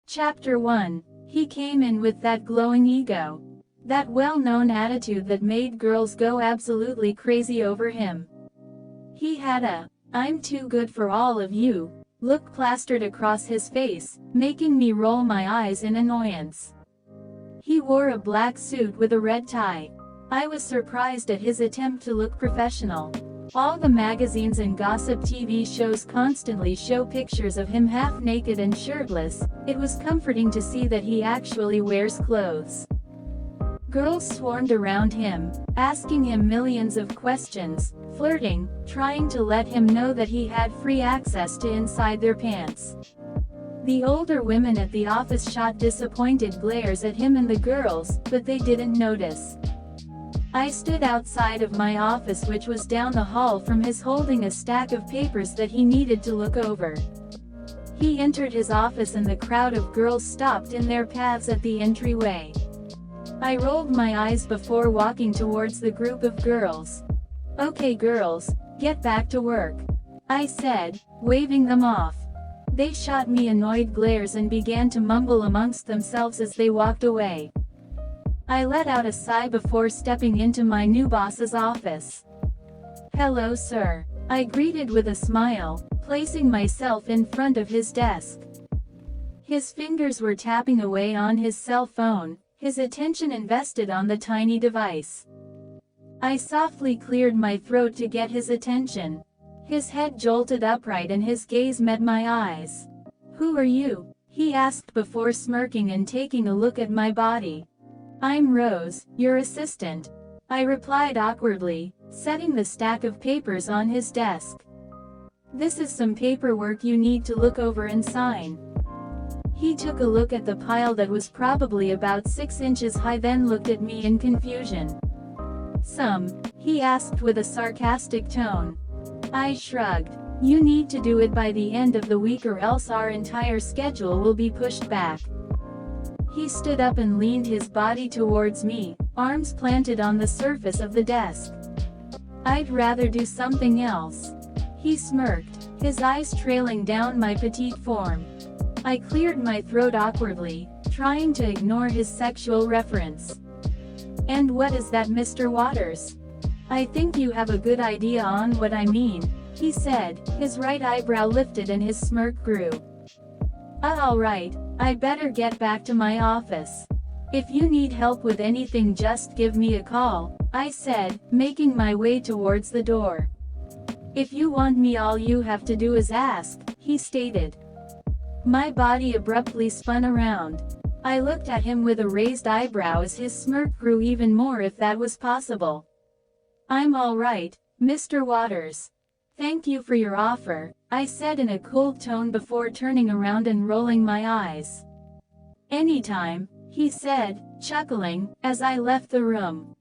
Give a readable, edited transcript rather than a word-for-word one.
Chapter 1. He came in with that glowing ego. That well-known attitude that made girls go absolutely crazy over him. He had a "I'm too good for all of you" look plastered across his face, making me roll my eyes in annoyance. He wore a black suit with a red tie. I was surprised at his attempt to look professional. All the magazines and gossip TV shows constantly show pictures of him half naked and shirtless. It was comforting to see that he actually wears clothes. Girls swarmed around him, asking him millions of questions, flirting, trying to let him know that he had free access to inside their pants. The older women at the office shot disappointed glares at him and the girls, but they didn't notice. I stood outside of my office, which was down the hall from his, holding a stack of papers that he needed to look over. He entered his office and the crowd of girls stopped in their paths at the entryway. I rolled my eyes before walking towards the group of girls. "Okay girls, get back to work," I said, waving them off. They shot me annoyed glares and began to mumble amongst themselves as they walked away. I let out a sigh before stepping into my new boss's office. "Hello sir," I greeted with a smile, placing myself in front of his desk. His fingers were tapping away on his cell phone, his attention invested on the tiny device. I softly cleared my throat to get his attention. His head jolted upright and his gaze met my eyes. "Who are you?" he asked before smirking and taking a look at my body. "I'm Rose, your assistant," I replied awkwardly, setting the stack of papers on his desk. "This is some paperwork you need to look over and sign." He took a look at the pile that was probably about 6 inches high, then looked at me in confusion. "Some?" he asked with a sarcastic tone. I shrugged. "You need to do it by the end of the week or else our entire schedule will be pushed back." He stood up and leaned his body towards me, arms planted on the surface of the desk. "I'd rather do something else," he smirked, his eyes trailing down my petite form. I cleared my throat awkwardly, trying to ignore his sexual reference. "And what is that, Mr. Waters? I think you have a good idea on what I mean," he said, his right eyebrow lifted and his smirk grew. Alright, I'd better get back to my office. If you need help with anything just give me a call," I said, making my way towards the door. "If you want me all you have to do is ask," he stated. My body abruptly spun around. I looked at him with a raised eyebrow as his smirk grew even more, if that was possible. "I'm alright, Mr. Waters. Thank you for your offer," I said in a cold tone before turning around and rolling my eyes. "Anytime," he said, chuckling, as I left the room.